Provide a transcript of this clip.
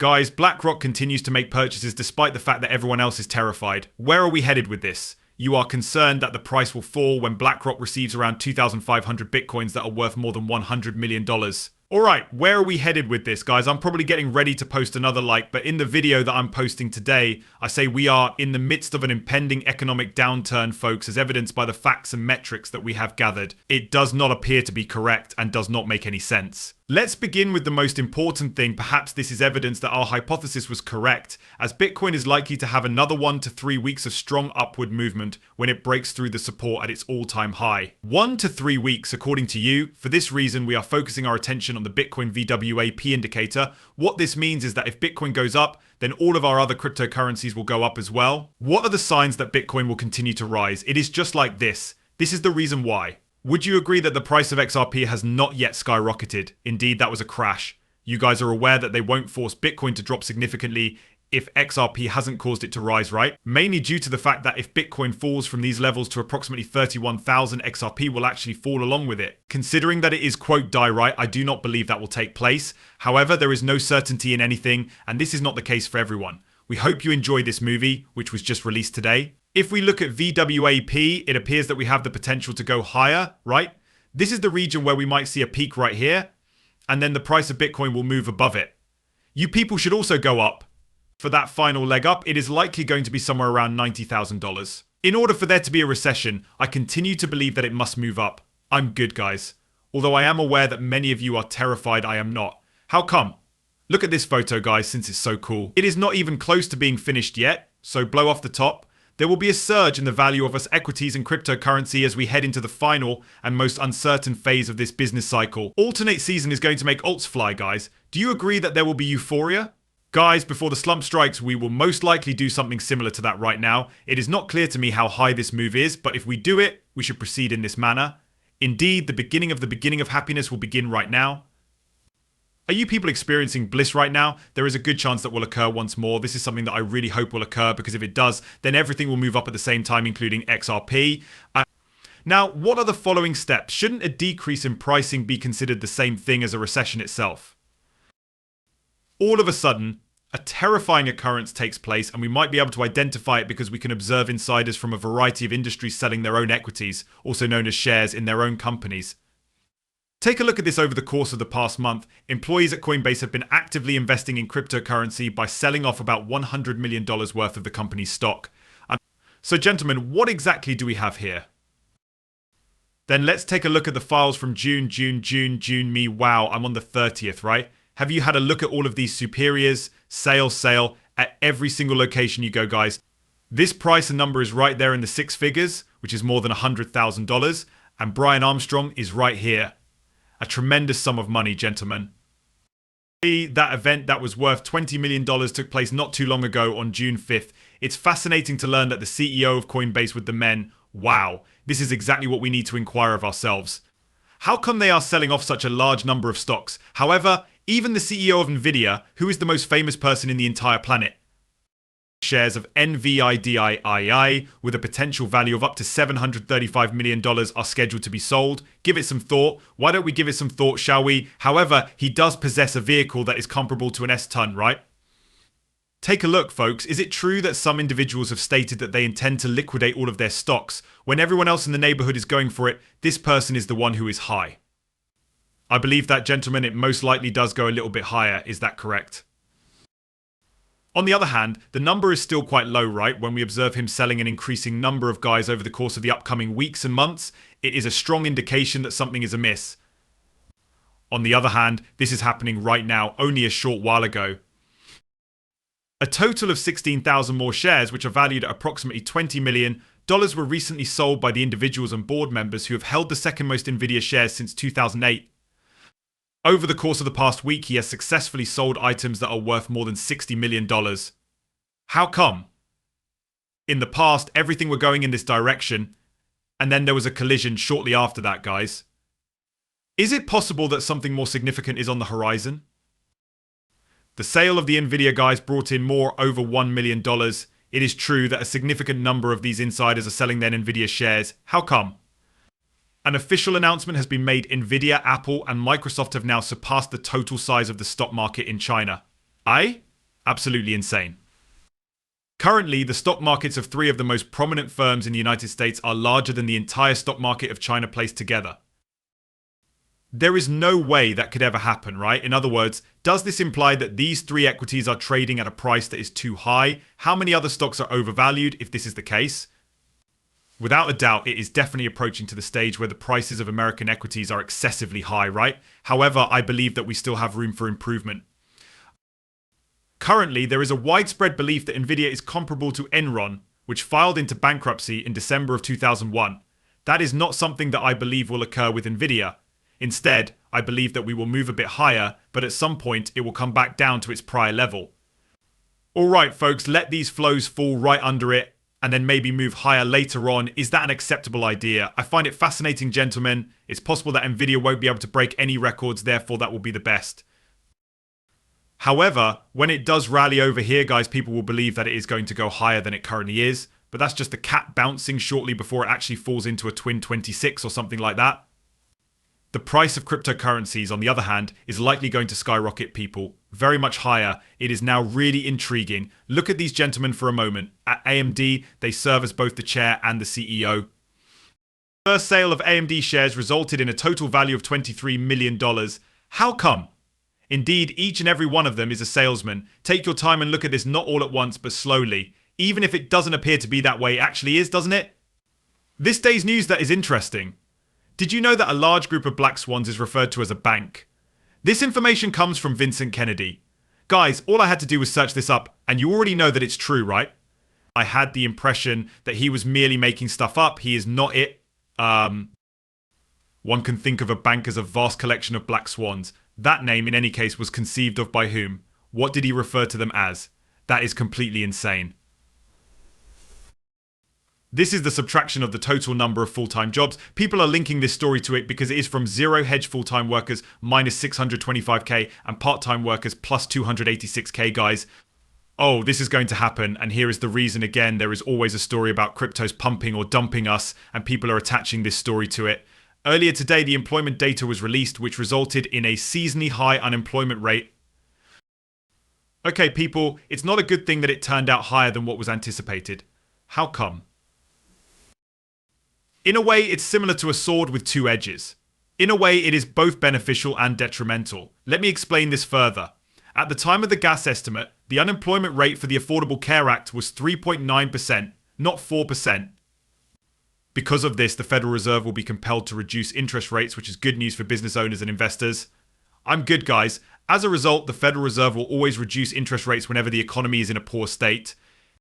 Guys, BlackRock continues to make purchases despite the fact that everyone else is terrified. Where are we headed with this? You are concerned that the price will fall when BlackRock receives around 2,500 bitcoins that are worth more than $100 million. Alright, where are we headed with this, guys? I'm probably getting ready to post another like, but in the video that I'm posting today, I say we are in the midst of an impending economic downturn, folks, as evidenced by the facts and metrics that we have gathered. It does not appear to be correct and does not make any sense. Let's begin with the most important thing. Perhaps this is evidence that our hypothesis was correct, as Bitcoin is likely to have another 1 to 3 weeks of strong upward movement when it breaks through the support at its all-time high. 1 to 3 weeks, according to you. For this reason, we are focusing our attention on the Bitcoin VWAP indicator. What this means is that if Bitcoin goes up, then all of our other cryptocurrencies will go up as well. What are the signs that Bitcoin will continue to rise? It is just like this. This is the reason why. Would you agree that the price of XRP has not yet skyrocketed? Indeed, that was a crash. You guys are aware that they won't force Bitcoin to drop significantly if XRP hasn't caused it to rise, right? Mainly due to the fact that if Bitcoin falls from these levels to approximately 31,000, XRP will actually fall along with it. Considering that it is, quote, die right, I do not believe that will take place. However, there is no certainty in anything, and this is not the case for everyone. We hope you enjoyed this movie, which was just released today. If we look at VWAP, it appears that we have the potential to go higher, right? This is the region where we might see a peak right here, and then the price of Bitcoin will move above it. You people should also go up. For that final leg up, it is likely going to be somewhere around $90,000. In order for there to be a recession, I continue to believe that it must move up. I'm good, guys. Although I am aware that many of you are terrified, I am not. How come? Look at this photo, guys, since it's so cool. It is not even close to being finished yet, so blow off the top. There will be a surge in the value of us equities and cryptocurrency as we head into the final and most uncertain phase of this business cycle. Alternate season is going to make alts fly, guys. Do you agree that there will be euphoria? Guys, before the slump strikes, we will most likely do something similar to that right now. It is not clear to me how high this move is, but if we do it, we should proceed in this manner. Indeed, the beginning of happiness will begin right now. Are you people experiencing bliss right now? There is a good chance that will occur once more. This is something that I really hope will occur, because if it does, then everything will move up at the same time, including XRP. Now, what are the following steps? Shouldn't a decrease in pricing be considered the same thing as a recession itself? All of a sudden, a terrifying occurrence takes place, and we might be able to identify it because we can observe insiders from a variety of industries selling their own equities, also known as shares, in their own companies. Take a look at this over the course of the past month. Employees at Coinbase have been actively investing in cryptocurrency by selling off about $100 million worth of the company's stock. So gentlemen, what exactly do we have here? Then let's take a look at the files from June. Me, wow, I'm on the 30th, right? Have you had a look at all of these superiors, sale, at every single location you go, guys? This price and number is right there in the 6 figures, which is more than $100,000, and Brian Armstrong is right here. A tremendous sum of money, gentlemen. That event that was worth $20 million took place not too long ago on June 5th. It's fascinating to learn that the CEO of Coinbase with the men, wow, this is exactly what we need to inquire of ourselves. How come they are selling off such a large number of stocks? However, even the CEO of Nvidia, who is the most famous person in the entire planet, shares of NVIDIA with a potential value of up to $735 million are scheduled to be sold. Give it some thought. Why don't we give it some thought, shall we? However, he does possess a vehicle that is comparable to an S-ton, right? Take a look, folks. Is it true that some individuals have stated that they intend to liquidate all of their stocks? When everyone else in the neighborhood is going for it, this person is the one who is high. I believe that, gentlemen, it most likely does go a little bit higher. Is that correct? On the other hand, the number is still quite low, right? When we observe him selling an increasing number of guys over the course of the upcoming weeks and months, it is a strong indication that something is amiss. On the other hand, this is happening right now, only a short while ago. A total of 16,000 more shares, which are valued at approximately $20 million, were recently sold by the individuals and board members who have held the second most Nvidia shares since 2008. Over the course of the past week, he has successfully sold items that are worth more than $60 million. How come? In the past, everything were going in this direction, and then there was a collision shortly after that, guys. Is it possible that something more significant is on the horizon? The sale of the Nvidia guys brought in more over $1 million. It is true that a significant number of these insiders are selling their Nvidia shares. How come? An official announcement has been made. Nvidia, Apple, and Microsoft have now surpassed the total size of the stock market in China. Absolutely insane. Currently, the stock markets of 3 of the most prominent firms in the United States are larger than the entire stock market of China placed together. There is no way that could ever happen, right? In other words, does this imply that these 3 equities are trading at a price that is too high? How many other stocks are overvalued if this is the case? Without a doubt, it is definitely approaching to the stage where the prices of American equities are excessively high, right? However, I believe that we still have room for improvement. Currently, there is a widespread belief that Nvidia is comparable to Enron, which filed into bankruptcy in December of 2001. That is not something that I believe will occur with Nvidia. Instead, I believe that we will move a bit higher, but at some point it will come back down to its prior level. Alright folks, let these flows fall right under it, and then maybe move higher later on. Is that an acceptable idea? I find it fascinating, gentlemen. It's possible that Nvidia won't be able to break any records, therefore that will be the best. However, when it does rally over here, guys, people will believe that it is going to go higher than it currently is, but that's just the cat bouncing shortly before it actually falls into a twin 26 or something like that. The price of cryptocurrencies, on the other hand, is likely going to skyrocket, people, very much higher. It is now really intriguing. Look at these gentlemen for a moment. At AMD, they serve as both the chair and the CEO. First sale of AMD shares resulted in a total value of $23 million. How come? Indeed, each and every one of them is a salesman. Take your time and look at this, not all at once, but slowly. Even if it doesn't appear to be that way, it actually is, doesn't it? This day's news that is interesting. Did you know that a large group of black swans is referred to as a bank? This information comes from Vincent Kennedy. Guys, all I had to do was search this up, and you already know that it's true, right? I had the impression that he was merely making stuff up. He is not it. One can think of a bank as a vast collection of black swans. That name, in any case, was conceived of by whom? What did he refer to them as? That is completely insane. This is the subtraction of the total number of full-time jobs. People are linking this story to it because it is from 0 hedge full-time workers minus 625k and part-time workers plus 286k, guys. Oh, this is going to happen, and here is the reason again. There is always a story about cryptos pumping or dumping us, and people are attaching this story to it. Earlier today, the employment data was released, which resulted in a seasonally high unemployment rate. Okay, people, it's not a good thing that it turned out higher than what was anticipated. How come? In a way, it's similar to a sword with 2 edges. In a way, it is both beneficial and detrimental. Let me explain this further. At the time of the gas estimate, the unemployment rate for the Affordable Care Act was 3.9%, not 4%. Because of this, the Federal Reserve will be compelled to reduce interest rates, which is good news for business owners and investors. I'm good, guys. As a result, the Federal Reserve will always reduce interest rates whenever the economy is in a poor state.